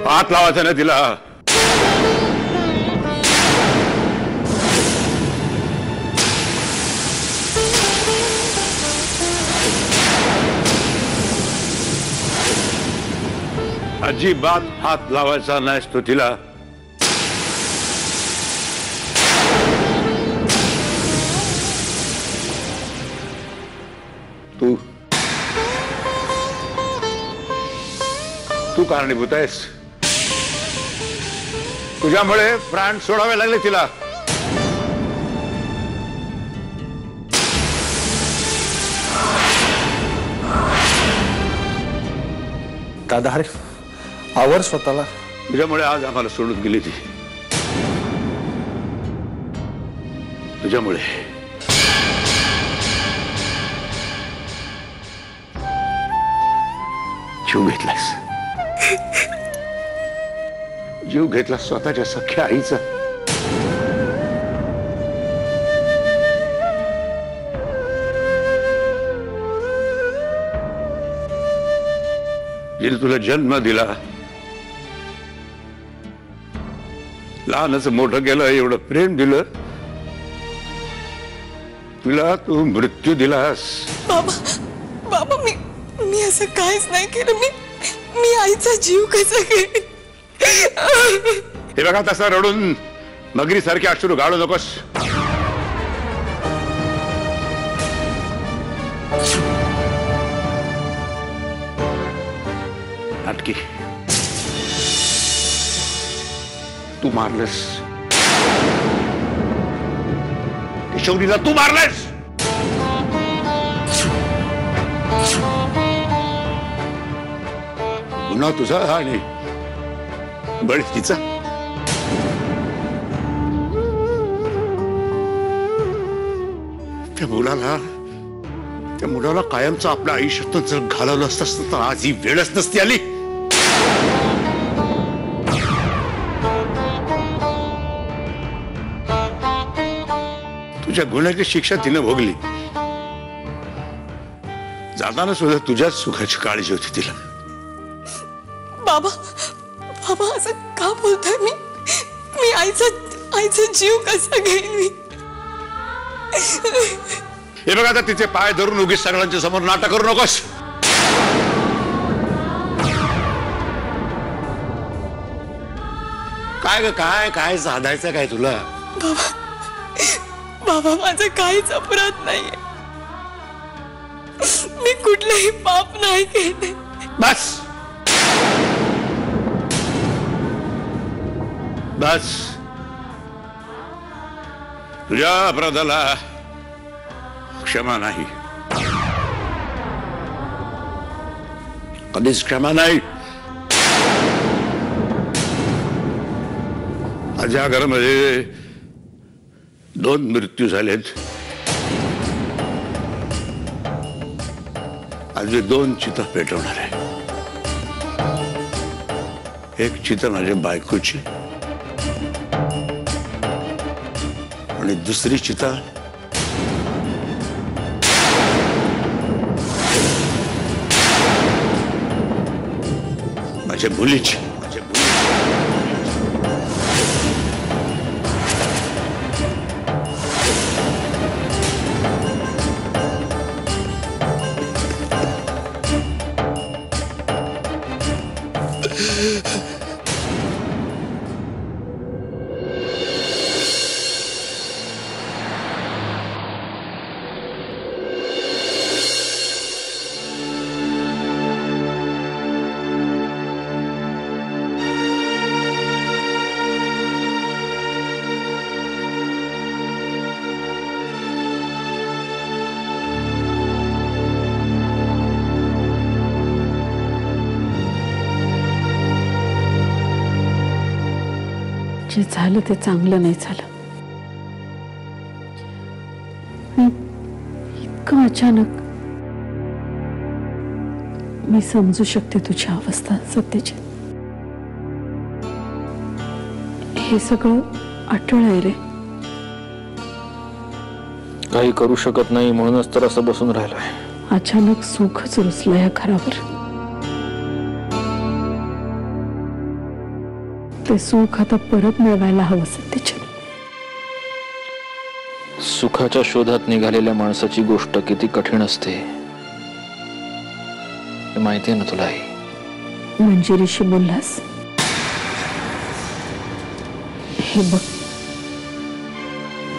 हात लावायचा ना तिला. अजिबात हात लावायचा नाहीस तो तिला. तू कारणीभूत आहेस. तुझ्यामुळे प्राण सोडावे लागले तिला. दादा अरे आवर स्वतःला. तुझ्यामुळे आज आम्हाला सोडून गेली ती. तुझ्यामुळे. जीव घेतलास. जीव घेतला स्वतःच्या सख्या आईचा. जिने तुला जन्म दिला, लहानच मोठं केलं, एवढं प्रेम दिलं, तुला तू मृत्यू दिलास. बाबा बाबा मी असं काहीच नाही केलं. मी आईचा जीव कसा घेईन. हे बघा तसा रडून मगरी सारखे अश्रू गाळू नकोस. नाटकी. तू मारलंस किशोरीला. तू मारलंस. गुन्हा तुझा आणि बळी तिचा. त्या मुलाला कायमचं आपल्या आयुष्यातून जर घालवलं असतं तर आज ही वेळच नसती आली. तुझ्या गुन्ह्याची शिक्षा तिने भोगली. जाताना सुद्धा तुझ्याच सुखाची काळजी होती तिला. बाबा बाबा असं का बोलताय. मी आईचा जीव कसा घेईन. मी हे बघा आता तिचे पाय धरून उगीच सगळ्यांच्या समोर नाटक करू नकोस. काय काय काय साधायचं काय तुला. बाबा बाबा माझं काहीच अपराध नाहीये. मी कुठलंही पाप नाही केले. बस बस. तुझ्या अपराधाला क्षमा नाही. कधीच क्षमा नाही. माझ्या घरामध्ये 2 मृत्यू झालेत. आज 2 चिता पेटवणार आहे. एक चिता माझ्या बायकोची आणि दुसरी चिता माझ्या मुलीची. जे झालं ते चांगलं नाही झालं. इतकं अचानक. मी समजू शकते तुझी अवस्था सत्याची. हे सगळं अटळ आहे रे. काही करू शकत नाही म्हणूनच तर असं बसून राहिलोय. अचानक सुखच रुसलं या घरावर. ते सुख आता परत मिळवायला हवं सत्यजित. सुखाच्या शोधात निघालेल्या माणसाची गोष्ट किती कठीण असते हे माहिती आहे ना तुला आई. मंजिरीशी बोललास? हे बघ,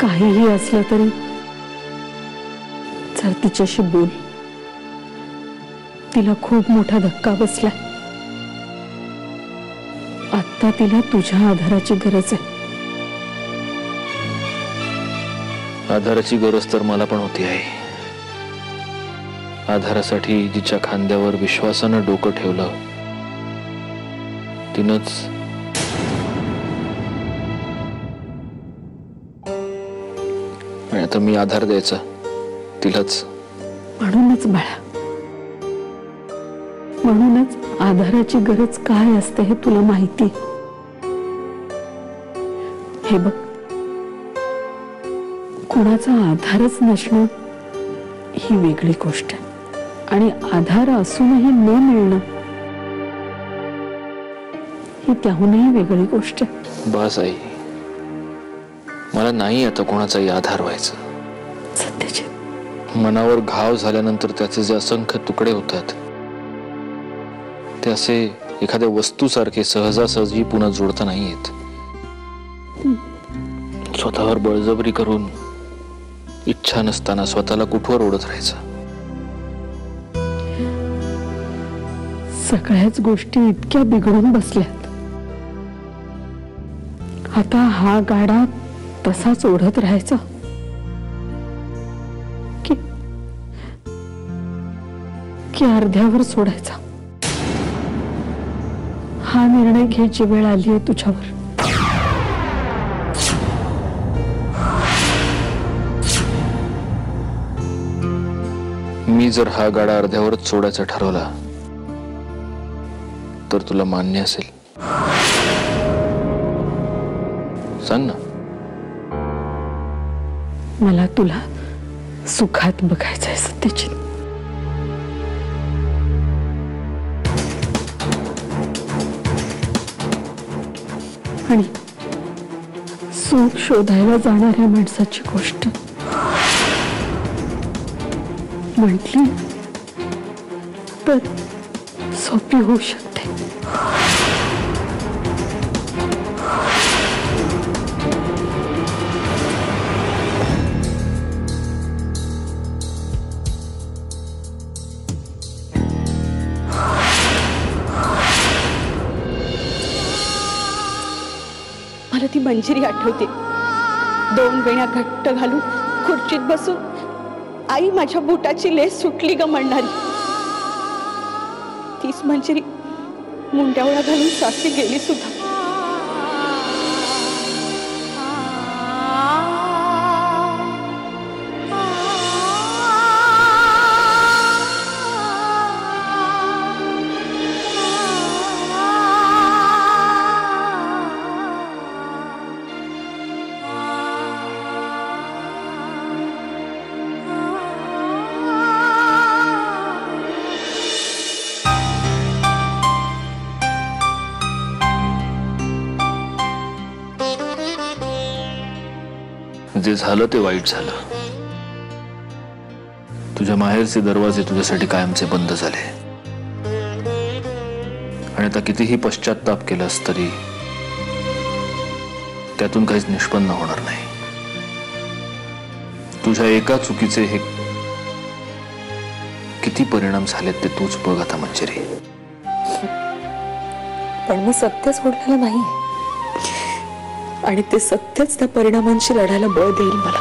काहीही असलं तरी जर तिच्याशी बोल. तिला खूप मोठा धक्का बसला. आता तिला तुझ्या आधाराची गरज आहे. आधाराची गरज तर मला पण होती आई. आधारासाठी जिच्या खांद्यावर विश्वासानं डोकं ठेवलं तिनंच आणि आता मी आधार द्यायचा तिलाच. म्हणूनच बाळा, म्हणूनच आधाराची गरज काय असते हे तुला माहिती. हे बघ, कोणाचा आधारच नसणं ही वेगळी गोष्ट आहे आणि आधार असूनही न मिळणं ही त्याहूनही वेगळी गोष्ट आहे. बस आई, मला नाही आता कोणाचाही आधार व्हायचा. सत्यजित, मनावर घाव झाल्यानंतर त्याचे जे असंख्य तुकडे होतात ते असे एखाद्या वस्तूसारखे सहजासहजी पुन्हा जोडता नाही येत. स्वतःवर बळजबरी करून इच्छा नसताना स्वतःला कुठवर ओढत राहायचं. सगळ्याच गोष्टी इतक्या बिघडून बसल्यात. आता हा गाडा तसाच ओढत राहायचा की अर्ध्यावर सोडायचा. हा निर्णय घ्यायची वेळ आली आहे तुझ्यावर. मी जर हा गाडा अर्ध्यावरच सोडायचा ठरवला तर तुला मान्य असेल? सांग ना. मला तुला सुखात बघायचंय सत्यजित. आणि सुख शोधायला जाणाऱ्या माणसाची गोष्ट म्हटली तर सोपी होऊ शकते. मला ती मंजिरी आठवते. 2 वेण्या घट्ट घालून खुर्चीत बसून आई माझ्या बुटाची लेस सुटली ग म्हणणारी. तीच मंजिरी मुंड्यावळा घालून सासरी गेली सुद्धा. जे झालं ते वाईट झालं. तुझ्या माहेरचे दरवाजे तुझ्यासाठी कायमचे बंद झाले आणि आता कितीही पश्चात्ताप केलास तरी त्यातून काहीच निष्पन्न होणार नाही. तुझ्या एका चुकीचे हे किती परिणाम झालेत ते तूच बघ आता मंजिरी. पण मी सत्य सोडलेलं नाही आणि ते सत्यच त्या परिणामांशी लढायला बळ देईल मला.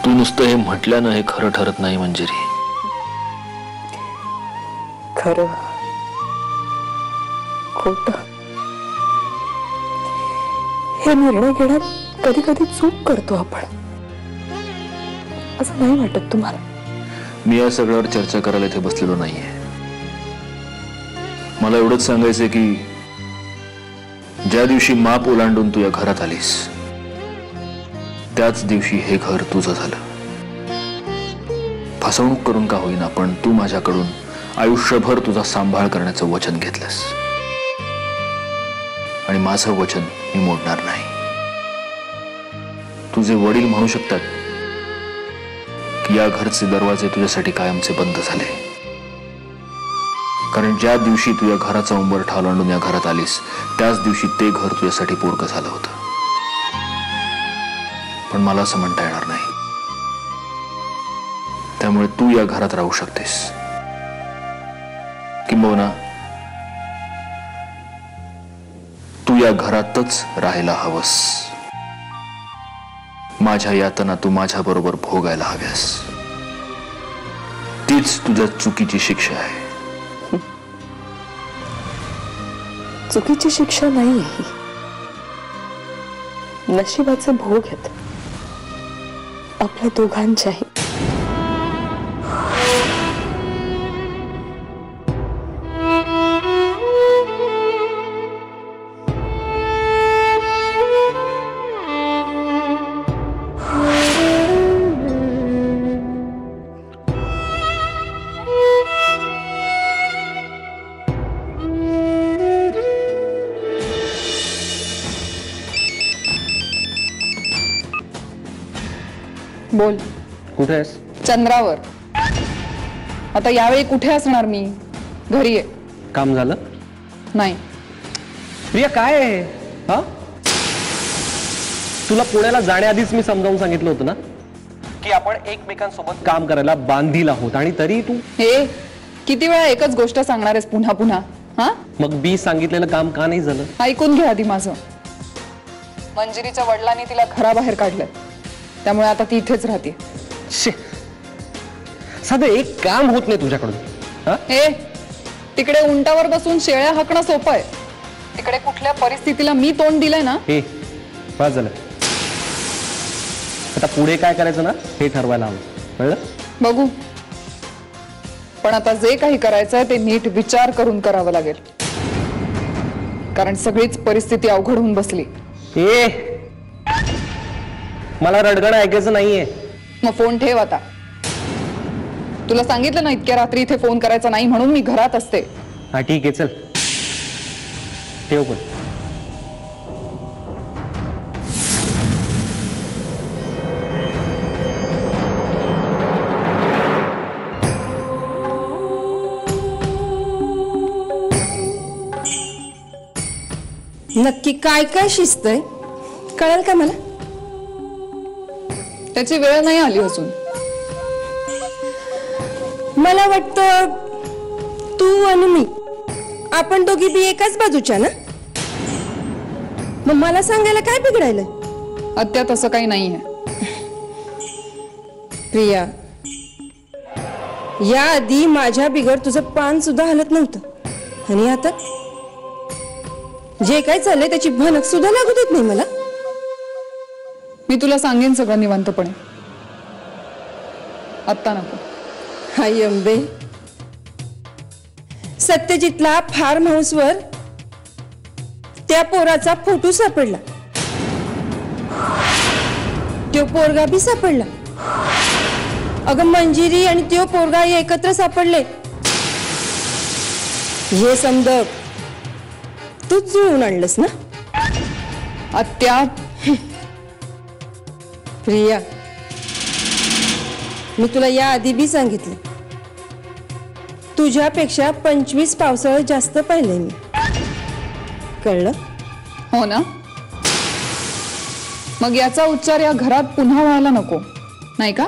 तू नुसतं हे म्हटल्यानं हे खरं ठरत नाही मंजिरी. खरं खोट हे निर्णय घेण्यात कधी कधी चूक करतो आपण, असं नाही वाटत तुम्हाला? मी या सगळ्यावर चर्चा करायला इथे बसलेलो नाहीये. मला एवढंच सांगायचंय की ज्या दिवशी माप ओलांडून तू या घरात आलीस त्याच दिवशी हे घर तुझं झालं. फसवणूक करून का होईना पण तू माझ्याकडून आयुष्यभर तुझा सांभाळ करण्याचं वचन घेतलंस आणि माझं वचन मी मोडणार नाही. तुझे वडील म्हणू शकतात की या घरचे दरवाजे तुझ्यासाठी कायमचे बंद झाले, कारण ज्या दिवशी तू या घराचा उंबरठा ओलांडून या घरात आलीस त्याच दिवशी ते घर तुझ्यासाठी पोरकं झालं होतं. पण मला असं म्हणता येणार नाही. त्यामुळे तू या घरात राहू शकतेस, किंबहुना तू या घरातच राहायला हवंस. माझ्या यातना तू माझ्या बरोबर भोगायला हव्यास. तीच तुझ्या चुकीची शिक्षा आहे. चुकीची शिक्षा नाही ही, नशिबाचे भोग आहेत आपल्या दोघांच्याही. बोल. कुठे आहेस? चंद्रावर. आता यावेळी कुठे असणार मी? घरी आहे. काम झालं? नाही. प्रिया काय आहे हा? तुला पुण्याला जाण्याआधीच मी समजावून सांगितलं होतं ना की आपण एकमेकांसोबत काम करायला बांधील आहोत, आणि तरी तू हे किती वेळा एकच गोष्ट सांगणार आहेस पुन्हा पुन्हा? हा, मग बी सांगितलेलं काम का नाही झालं? ऐकून घे आधी माझं. मंजिरीच्या वडिलांनी तिला घराबाहेर काढलंय, त्यामुळे आता ती इथेच राहते. साधं एक काम होत नाही तुझ्याकडून. हे तिकडे उंटावर बसून शेळ्या हाकणं सोपं आहे, तिकडे कुठल्या परिस्थितीला मी तोंड दिलंय ना. हे बस झालं. आता पुढे काय करायचं ना हे ठरवायला हवं, कळलं? बघू, पण आता जे काही करायचंय ते नीट विचार करून करावं लागेल, कारण सगळीच परिस्थिती अवघड होऊन बसली. ए मला रडगड ऐकायचं नाहीये. मग फोन ठेव आता. तुला सांगितलं ना इतक्या रात्री इथे फोन करायचा नाही म्हणून. मी घरात असते. हा ठीक आहे, चल ठेव. पण नक्की काय काय शिस्त आहे कळेल का मला? त्याची वेळ नाही आली अजून. मला वाटतं तू आणि मी आपण दोघी बी एकाच बाजूच्या ना. मग मला सांगायला काय बिघडायलं? अद्या तसं काही नाहीये. प्रिया, याआधी माझ्या बिगर तुझं पान सुद्धा हलत नव्हतं, आणि आता जे काय चाललंय त्याची भनक सुद्धा लागू देत नाही मला. मी तुला सांगेन सगळं निवांतपणे, आत्ता नको. हाय अंबे, सत्यजितला फार्म हाऊसवर त्या पोराचा फोटो सापडला, तो पोरगा बी सापडला. अगं मंजिरी आणि तो पोरगा एकत्र सापडले. हे समज तूच जुळून आणलंस ना. आत्या, प्रिया, मी तुला याआधी बी सांगितलं, तुझ्यापेक्षा 25 पावसाळं जास्त पाहिले मी, कळलं? हो ना. मग याचा उच्चार या घरात पुन्हा व्हायला नको, नाही का?